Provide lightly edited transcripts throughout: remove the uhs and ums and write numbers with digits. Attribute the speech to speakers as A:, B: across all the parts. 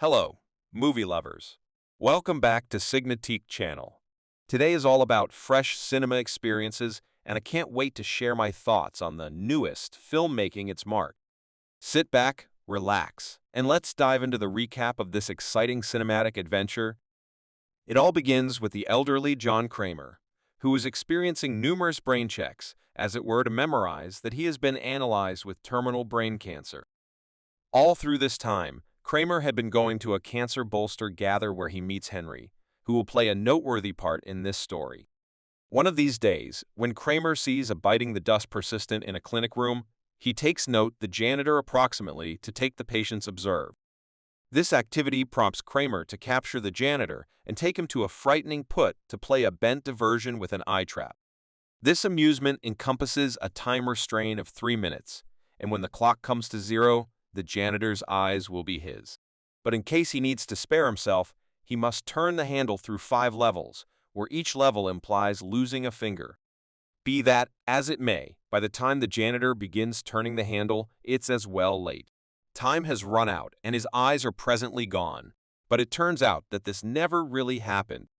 A: Hello, movie lovers. Welcome back to SignaMovie channel. Today is all about fresh cinema experiences, and I can't wait to share my thoughts on the newest film making its mark. Sit back, relax, and let's dive into the recap of this exciting cinematic adventure. It all begins with the elderly John Kramer, who is experiencing numerous brain checks, as it were to memorize that he has been analyzed with terminal brain cancer. All through this time, Kramer had been going to a cancer bolster gather where he meets Henry, who will play a noteworthy part in this story. One of these days, when Kramer sees a biting the dust persistent in a clinic room, he takes note the janitor approximately to take the patient's observe. This activity prompts Kramer to capture the janitor and take him to a frightening put to play a bent diversion with an eye trap. This amusement encompasses a time restraint of 3 minutes, and when the clock comes to 0, the janitor's eyes will be his. But in case he needs to spare himself, he must turn the handle through 5 levels, where each level implies losing a finger. Be that as it may, by the time the janitor begins turning the handle, it's as well late. Time has run out and his eyes are presently gone. But it turns out that this never really happened.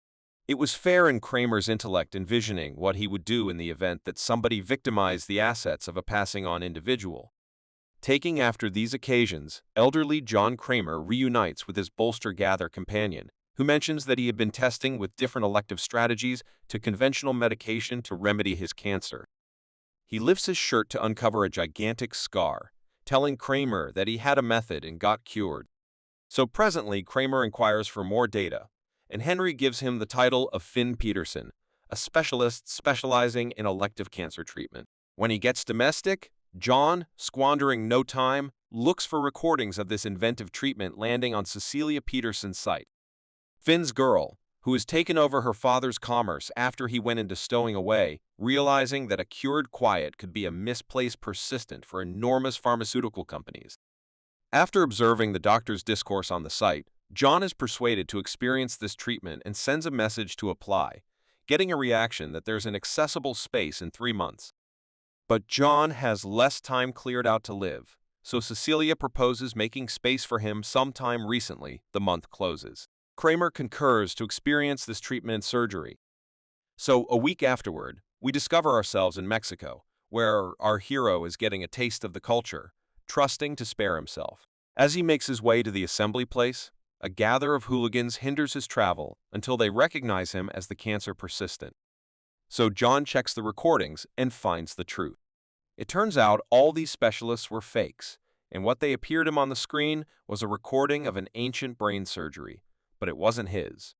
A: It was fair in Kramer's intellect envisioning what he would do in the event that somebody victimized the assets of a passing-on individual. Taking after these occasions, elderly John Kramer reunites with his bolster-gather companion, who mentions that he had been testing with different elective strategies to conventional medication to remedy his cancer. He lifts his shirt to uncover a gigantic scar, telling Kramer that he had a method and got cured. So presently, Kramer inquires for more data, and Henry gives him the title of Finn Peterson, a specialist specializing in elective cancer treatment. When he gets domestic, John, squandering no time, looks for recordings of this inventive treatment landing on Cecilia Peterson's site. Finn's girl, who has taken over her father's commerce after he went into stowing away, realizing that a cured quiet could be a misplaced persistent for enormous pharmaceutical companies. After observing the doctor's discourse on the site, John is persuaded to experience this treatment and sends a message to apply, getting a reaction that there's an accessible space in 3 months. But John has less time cleared out to live, so Cecilia proposes making space for him sometime recently. The month closes. Kramer concurs to experience this treatment and surgery. So a week afterward, we discover ourselves in Mexico, where our hero is getting a taste of the culture, trusting to spare himself. As he makes his way to the assembly place, a gather of hooligans hinders his travel until they recognize him as the cancer persistent. So John checks the recordings and finds the truth. It turns out all these specialists were fakes, and what they appeared him on the screen was a recording of an ancient brain surgery, but it wasn't his.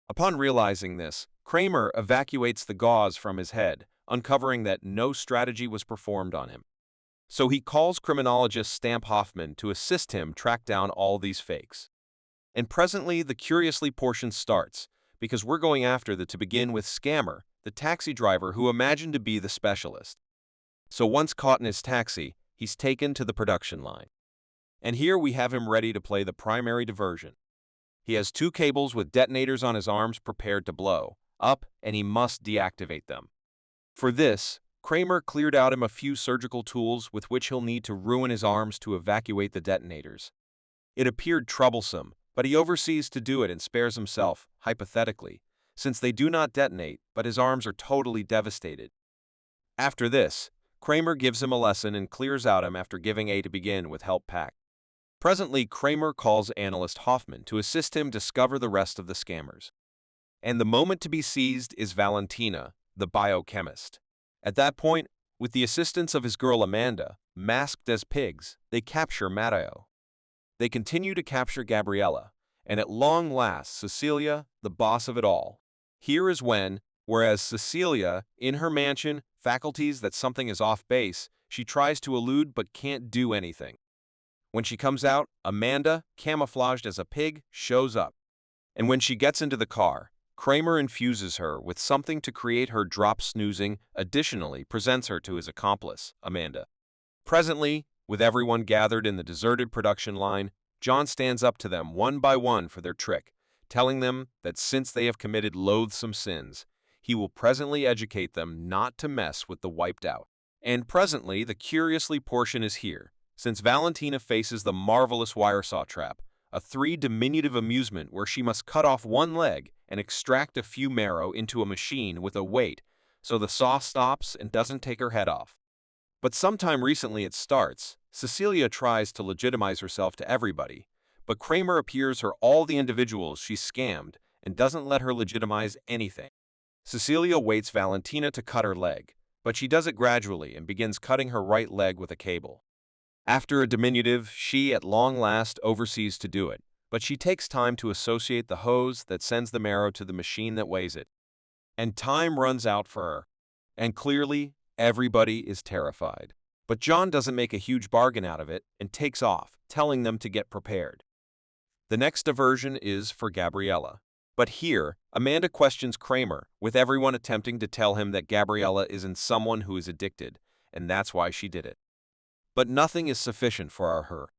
A: Upon realizing this, Kramer evacuates the gauze from his head, uncovering that no strategy was performed on him. So he calls criminologist Stamp Hoffman to assist him track down all these fakes. And presently the curiously portion starts, because we're going after to begin with Scammer, the taxi driver who imagined to be the specialist. So once caught in his taxi, he's taken to the production line. And here we have him ready to play the primary diversion. He has 2 cables with detonators on his arms prepared to blow up, and he must deactivate them. For this, Kramer cleared out him a few surgical tools with which he'll need to ruin his arms to evacuate the detonators. It appeared troublesome, but he oversees to do it and spares himself, hypothetically, since they do not detonate, but his arms are totally devastated. After this, Kramer gives him a lesson and clears out him after giving A to begin with help pack. Presently, Kramer calls analyst Hoffman to assist him discover the rest of the scammers. And the moment to be seized is Valentina, the biochemist. At that point, with the assistance of his girl Amanda, masked as pigs, they capture Matteo. They continue to capture Gabriella, and at long last Cecilia, the boss of it all. Here is when, whereas Cecilia, in her mansion, faculties that something is off base, she tries to elude but can't do anything. When she comes out, Amanda, camouflaged as a pig, shows up. And when she gets into the car, Kramer infuses her with something to create her drop snoozing, additionally presents her to his accomplice, Amanda. Presently, with everyone gathered in the deserted production line, John stands up to them one by one for their trick, telling them that since they have committed loathsome sins, he will presently educate them not to mess with the wiped out. And presently, the curiously portion is here, since Valentina faces the marvelous wire saw trap, a diminutive amusement where she must cut off one leg and extract a few marrow into a machine with a weight so the saw stops and doesn't take her head off. But sometime recently it starts. Cecilia tries to legitimize herself to everybody, but Kramer appears her all the individuals she scammed and doesn't let her legitimize anything. Cecilia waits Valentina to cut her leg, but she does it gradually and begins cutting her right leg with a cable. After a diminutive, she at long last oversees to do it, but she takes time to associate the hose that sends the marrow to the machine that weighs it. And time runs out for her. And clearly, everybody is terrified. But John doesn't make a huge bargain out of it and takes off, telling them to get prepared. The next diversion is for Gabriella. But here, Amanda questions Kramer, with everyone attempting to tell him that Gabriella isn't someone who is addicted, and that's why she did it. But nothing is sufficient for her.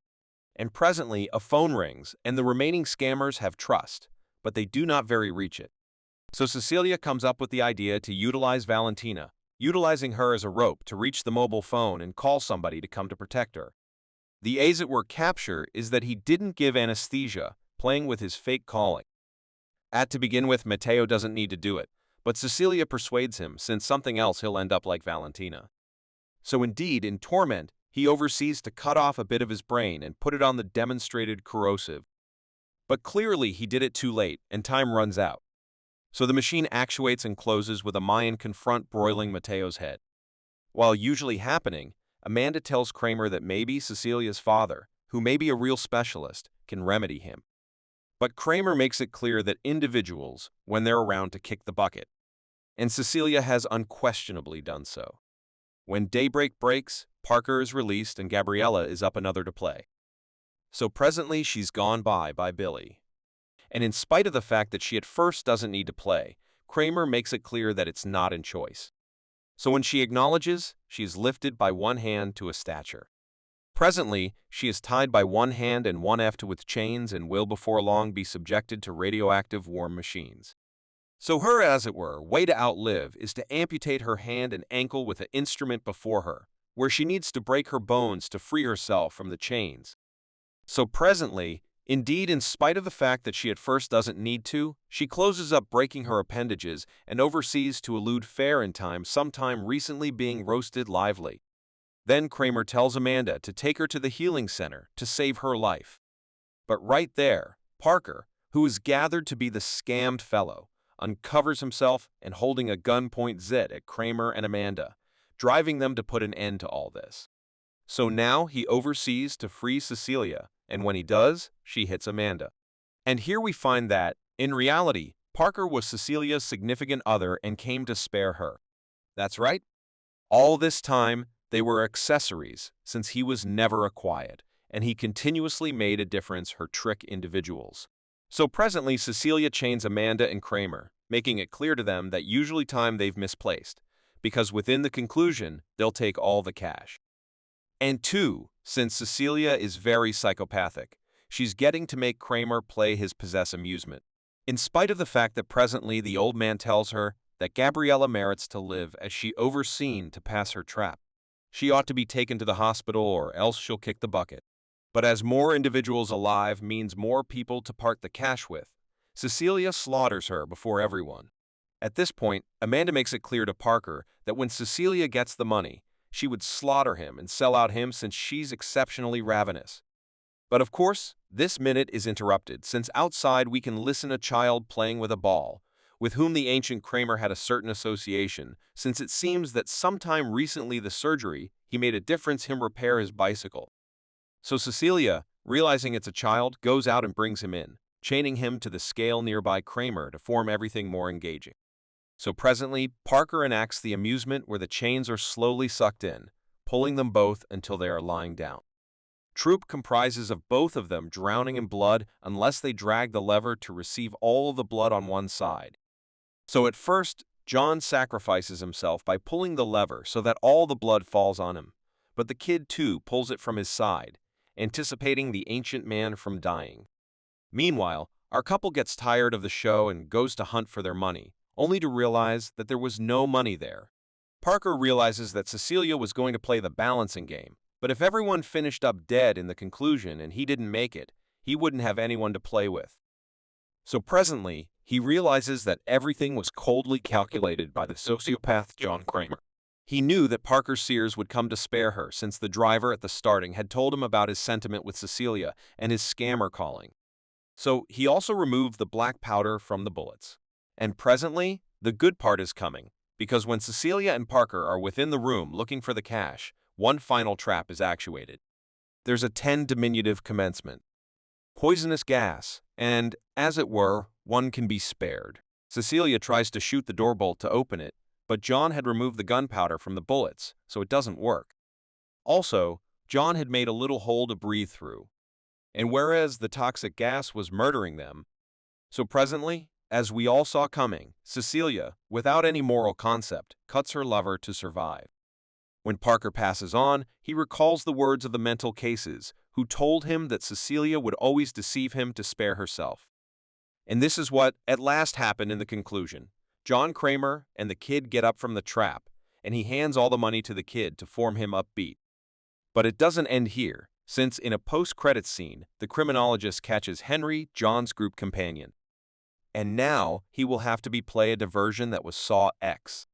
A: And presently, a phone rings, and the remaining scammers have trust, but they do not very reach it. So Cecilia comes up with the idea to utilize Valentina, utilizing her as a rope to reach the mobile phone and call somebody to come to protect her. The as it were capture is that he didn't give anesthesia, playing with his fake calling. To begin with, Matteo doesn't need to do it, but Cecilia persuades him since something else he'll end up like Valentina. So indeed, in torment, he oversees to cut off a bit of his brain and put it on the demonstrated corrosive. But clearly he did it too late, and time runs out. So the machine actuates and closes with a Mayan confront broiling Matteo's head. While usually happening, Amanda tells Kramer that maybe Cecilia's father, who may be a real specialist, can remedy him. But Kramer makes it clear that individuals, when they're around to kick the bucket. And Cecilia has unquestionably done so. When daybreak breaks, Parker is released and Gabriella is up another to play. So presently she's gone by Billy. And in spite of the fact that she at first doesn't need to play, Kramer makes it clear that it's not in choice. So when she acknowledges, she is lifted by one hand to a stature. Presently, she is tied by one hand and one eft with chains and will before long be subjected to radioactive warm machines. So her, as it were, way to outlive is to amputate her hand and ankle with an instrument before her, where she needs to break her bones to free herself from the chains. So presently, indeed in spite of the fact that she at first doesn't need to, she closes up breaking her appendages and oversees to elude fair in time sometime recently being roasted lively. Then Kramer tells Amanda to take her to the healing center to save her life. But right there, Parker, who is gathered to be the scammed fellow, uncovers himself and holding a gun point zit at Kramer and Amanda, driving them to put an end to all this. So now he oversees to free Cecilia, and when he does, she hits Amanda. And here we find that, in reality, Parker was Cecilia's significant other and came to spare her. That's right. All this time, they were accessories, since he was never a quiet, and he continuously made a difference her trick individuals. So presently Cecilia chains Amanda and Kramer, making it clear to them that usually time they've misplaced, because within the conclusion, they'll take all the cash. And two, since Cecilia is very psychopathic, she's getting to make Kramer play his possess amusement. In spite of the fact that presently the old man tells her that Gabriella merits to live as she overseen to pass her trap. She ought to be taken to the hospital or else she'll kick the bucket. But as more individuals alive means more people to part the cash with, Cecilia slaughters her before everyone. At this point, Amanda makes it clear to Parker that when Cecilia gets the money, she would slaughter him and sell out him since she's exceptionally ravenous. But of course, this minute is interrupted since outside we can listen a child playing with a ball, with whom the ancient Kramer had a certain association, since it seems that sometime recently the surgery, he made a difference him repair his bicycle. So Cecilia, realizing it's a child, goes out and brings him in, chaining him to the scale nearby Kramer to form everything more engaging. So presently, Parker enacts the amusement where the chains are slowly sucked in, pulling them both until they are lying down. Troop comprises of both of them drowning in blood unless they drag the lever to receive all of the blood on one side. So at first, John sacrifices himself by pulling the lever so that all the blood falls on him, but the kid too pulls it from his side, anticipating the ancient man from dying. Meanwhile, our couple gets tired of the show and goes to hunt for their money, only to realize that there was no money there. Parker realizes that Cecilia was going to play the balancing game, but if everyone finished up dead in the conclusion and he didn't make it, he wouldn't have anyone to play with. So presently, he realizes that everything was coldly calculated by the sociopath John Kramer. He knew that Parker Sears would come to spare her since the driver at the starting had told him about his sentiment with Cecilia and his scammer calling. So he also removed the black powder from the bullets. And presently, the good part is coming, because when Cecilia and Parker are within the room looking for the cash, one final trap is actuated. There's a 10 diminutive commencement. Poisonous gas, and, as it were, one can be spared. Cecilia tries to shoot the door bolt to open it, but John had removed the gunpowder from the bullets, so it doesn't work. Also, John had made a little hole to breathe through. And whereas the toxic gas was murdering them, so presently, as we all saw coming, Cecilia, without any moral concept, cuts her lover to survive. When Parker passes on, he recalls the words of the mental cases, who told him that Cecilia would always deceive him to spare herself. And this is what, at last, happened in the conclusion. John Kramer and the kid get up from the trap, and he hands all the money to the kid to form him upbeat. But it doesn't end here, since in a post-credits scene, the criminologist catches Henry, John's group companion. And now, he will have to play a diversion that was Saw X.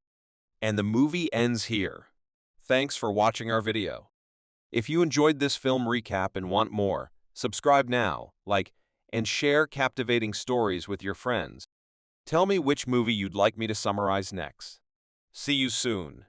A: And the movie ends here. Thanks for watching our video. If you enjoyed this film recap and want more, subscribe now, like, and share captivating stories with your friends. Tell me which movie you'd like me to summarize next. See you soon.